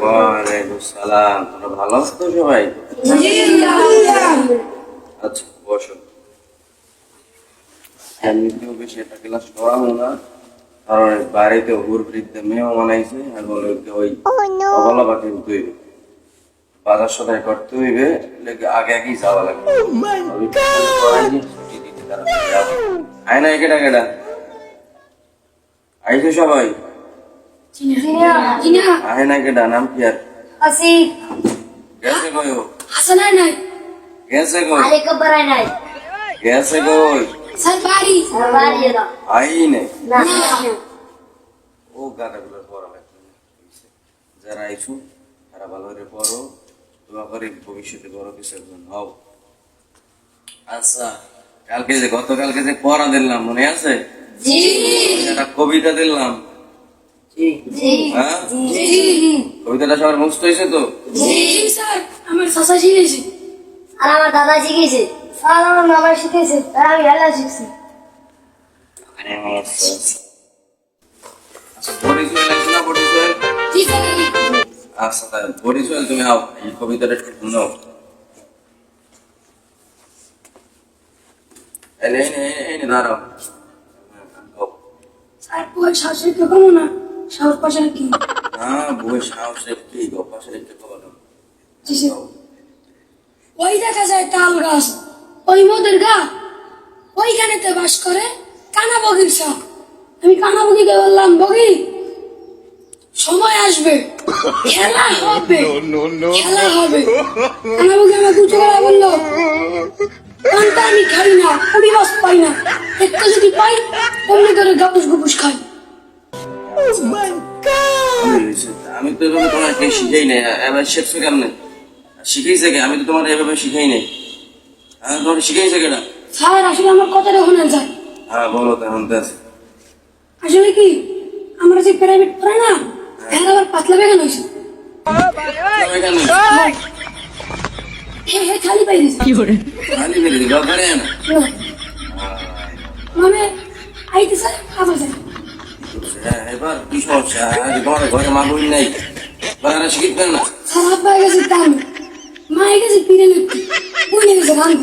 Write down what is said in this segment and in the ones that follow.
ওয়ালাইকুম সালাম। তোমরা ভালো আছো তো সবাই? আচ্ছা বসো। এমনিতেও বেশি একটা ক্লাস করাবো না, কারণ বাড়িতে হুর বৃদ্ধে মেহমান আইছে, এখন ওই অবলা পাখি হইবে, বাজার সদাই করতে হইবে, আগে আগেই যাওয়া লাগবে। ছুটি দিতে তারা আয় না, কেটা কেটা আইছো সবাই? আহে না কেটা, নাম কি আর? গেছে কই ও? গেছে কই? গেছে কই? আই নে ও গাদাগুলোর পড়া লাগবে। যারা আইছো তারা ভালো করে পড়ো, দোয়া করে ভবিষ্যতে বড় কিছু একজন হও। আচ্ছা, গতকালকে যে পড়া দিলাম মনে আছে? একটা কবিতা দিলাম, কবিতাটা সবার মুখস্থ হয়েছে তো? আমার চাচা শিখেছে, আর আমার দাদা শিখেছে, আর আমার মামা শিখেছে, আর আমি হেলা শিখছি। আচ্ছা পরিচয় লাগছে না? পরিচয় আচ্ছা, তাই পরিচয় তুমি আও, এই কবিতাটা একটু শুনাও। এই দাঁড়াও। আর বই শাশুড়ি তো কমো না, সাহস পাশে কি না বই সাহসের কি গো, পাশের একটু খবর দাও। ওই দেখা যায় তাল গাছ, ওই মোদের গা, ওইখানেতে বাস করে কানা বগির সাপ। আমি কানা বগিকে বললাম, বগি সময় আসবে, খেলা হবে, খেলা হবে। কানা বগি আমাকে উঁচু করে বললো, কানটা আমি খাই না, কুড়ি মাস পাই না, একটা যদি পাই অমনি করে গাপুস গুপুস খাই। আমি তো এভাবে তোমাকে শিখাই নাই, এবার শিখছো কেমনে? শিখাইছে কে? আমি তো তোমার এভাবে শিখাই নাই। হ্যাঁ, তোমার শিখাইছে কেটা? স্যার আসলে আমার কথাটা শোনেন স্যার। হ্যাঁ বলো, তেমন আছে। আসলে কি আমরা যে প্রাইভেট পড়াই না, এর আবার পাতলা বেগান হয়েছে। খালি পাই দিয়েছে খালি বেরিয়ে দিল, ঘরে না মানে আইতে স্যার আবার স্যার। এবার কি সমস্যা? তোমার ঘরে মা বই নাই, বাংলা শিখিতে পারে না? স্যার আব্বা গেছে দাম, মা গেছে পিড়ে লিখতে, বই নিয়ে গেছে রান্ধ।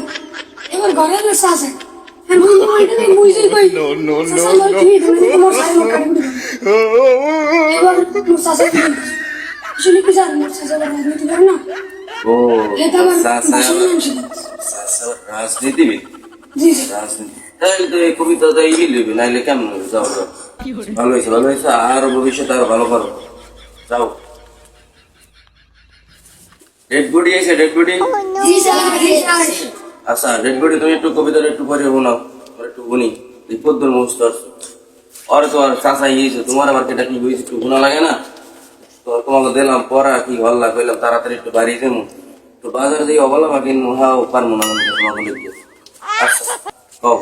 এবার ঘরে এলো শাসে, আসলে কি স্যার মোর শাসা রাজনীতি করে না। ও এটা আবার রাজনীতিবিদ? জি স্যার। রাজনীতি তাহলে তো এই কবিতা তো এই লিখবে, নাইলে কেমন হবে? যাও যাও, ভালো হয়েছে ভালো হয়েছে, আরো ভবিষ্যতে আরো ভালো করো, যাও। ডেড বডি আছে? Dead body? জি স্যার, জি স্যার। আচ্ছা ডেড বডি, তুমি একটু কবিতাটা একটু পরে শোনাও, একটু শুনি। বিপদ মুস্ত আসছো আর তো আর চাষা গিয়েছে, তোমার আবার কেটা কি হয়েছে একটু শোনা লাগে না? তো তোমাকে দিলাম পড়া, কি হল্লা কইলাম তাড়াতাড়ি একটু বাড়ি যাবো, তো বাজার দিয়ে অবলা বা কিনবো, হাও পারবো না তোমাকে লিখতে। আচ্ছা কও।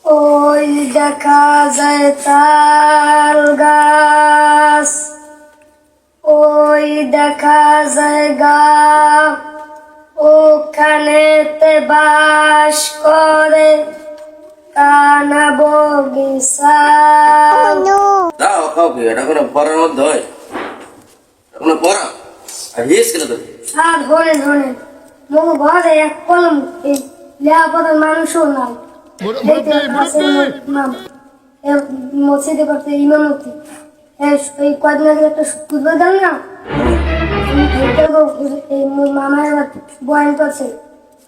ওই দেখা যায় তাল গাছ, ওই দেখা যায় গা, ওখানেতে বাস করে কানা বগিচা। দাও খাও, কি এটা কোনো পড়ার মধ্যে হয়? কোনো পড়া আর হিস কেন তো? আর ধরে ধরে মো ঘরে এক কলম লেখাপড়ার মানুষও নাই। মসজিদে করতে ইমামতি, এই কদিন আগে একটা খুদবা দাম না, মামা এবার বয়ান করছে,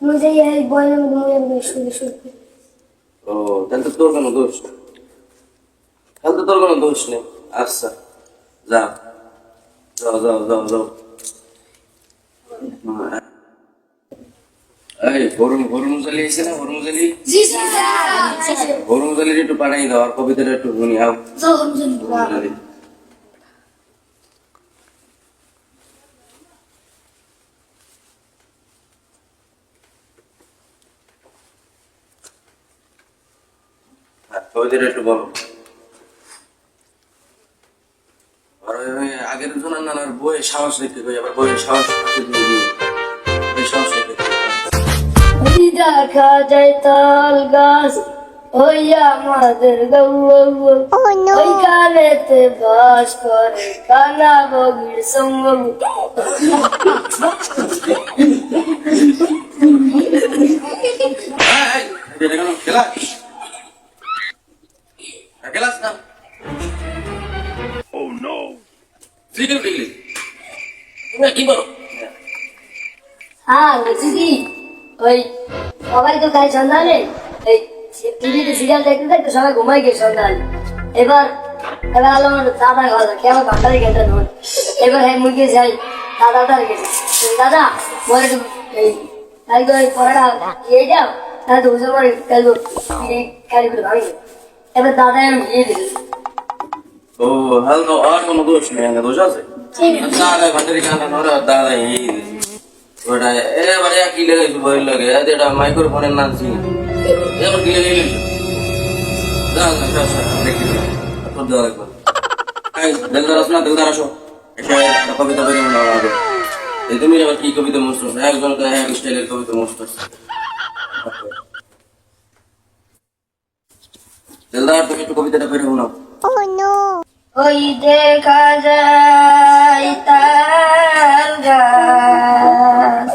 মুই যাই এই বয়ানের মধ্যে মুই শুনে শুনতে। ও তাহলে তো তোর কোনো দোষ নেই, তাহলে তো তোর কোনো দোষ নেই। আচ্ছা যাও যাও যাও যাও যাও। এই হরমুজালি এসে না? হরমুজালি, জি স্যার। হরমুজালির একটু পাঠাই দাও, আর কবিতাটা একটু শুনি। আও যাও রমজান। হরমুজালি। কবিতাটা একটু বলো। আর ওই আগের জনের নানার বইয়ে সাহস লিখতে কই, আবার বইয়ের সাহস দিয়ে দিই, সাহস লিখতে। ওই দেখা যায় তাল গাছ, ওই আমাদের গৌ ওইখানেতে বাস করে কানা বগির সঙ্গ এটা কেন খেলা খেলাস না সিগারেট দিলি তুমি কি বলো হ্যাঁ বলছি কি ওই সবাই তো তাই সন্ধানে এই টিভিতে সিরিয়াল দেখতে দেখতে সবাই ঘুমাই গিয়ে সন্ধান এবার এবার হলো আমার দাদা ঘর কেমন ঘন্টারে গেছে নোট এবার হ্যাঁ মুখে যাই দাদার গেছে দাদা বলে একটু এই কাল তো পড়াটা খেয়ে যাও তাহলে তো বুঝতে পারি কাল তো কালি করে ভাবি এবার দাদা আমি গিয়ে দিল ও হ্যালো তো আর কোনো দোষ নেই আগে দোষ আছে দাদা ভান্ডারি কান্না নরা দাদা এই ওটা এবারে কি লাগাইছো ভয় লাগে এটা মাইক্রোফোনের নাম ছিল এবার কি লাগাইলি দাদা দেখি তোর দাদা একবার এই দিলদার আসনা দিলদার আসো এটা কবিতা বলে মনে হয় এই তুমি আবার কি কবিতা মুস্ত একজন তো এক স্টাইলের কবিতা মুস্ত দিলদার তুমি একটু কবিতাটা পড়ে শোনাও ওই দেখা যায় তার গাছ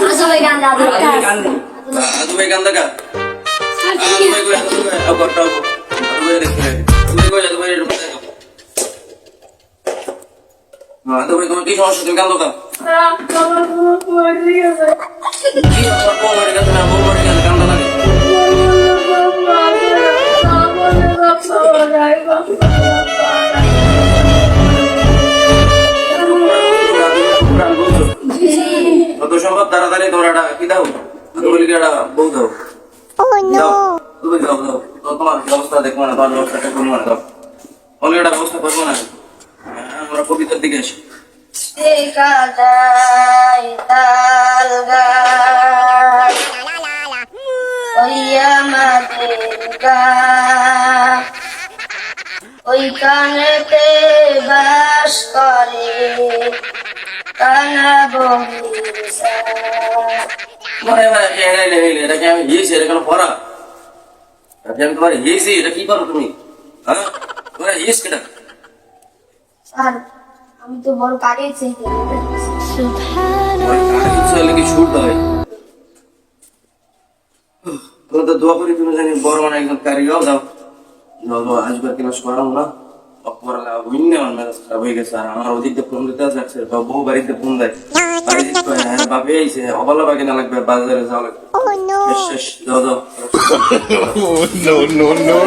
আসলে গান দাদু তুমি গান দেখা তুমি কই আবার টাও তুমি দেখে তুমি কই যাবে তুমি তুমি তোমার কি সমস্যা তুমি গান দেখা কি আমার বউয়ের কাছে না বউয়ের কাছে গান লাগে কত সম্ভব তাড়াতাড়ি তোমরা একটা কি দাও বলি একটা বউ দাও তুমি দাও দাও তো তোমার ব্যবস্থা দেখবো না তোমার ব্যবস্থাটা করবো না দাও অনেক একটা ব্যবস্থা করবো না আমরা কবিতার দিকে আসি দেখা যায় তাল গাছ ওই আমাদের গাছ ওইখানেতে বাস করে কানা বগির মানে এটাকে আমি হিয়েছি এটা কেন পড়া আমি তোমার হিয়েছি এটা কি করো তুমি হ্যাঁ তোমার হিয়েছ কেটা স্যার আমি তো বড় কাটিয়ে চাইতে কি শুট হয় তুমি তো দোয়া করি তুমি জানি বড় মানে একজন কারিগর দাও দাও আজবার ক্লাস করাও না অপরালা উইন্নে আমার মেজাজ খারাপ হয়ে গেছে আর আমার ওদিকে ফোন দিতে আছে বউ বাড়িতে ফোন দেয় বাড়িতে বাপে আইছে অবলা বাকি না লাগবে বাজারে যাওয়া লাগবে শেষ দাও দাও no, no, no, no.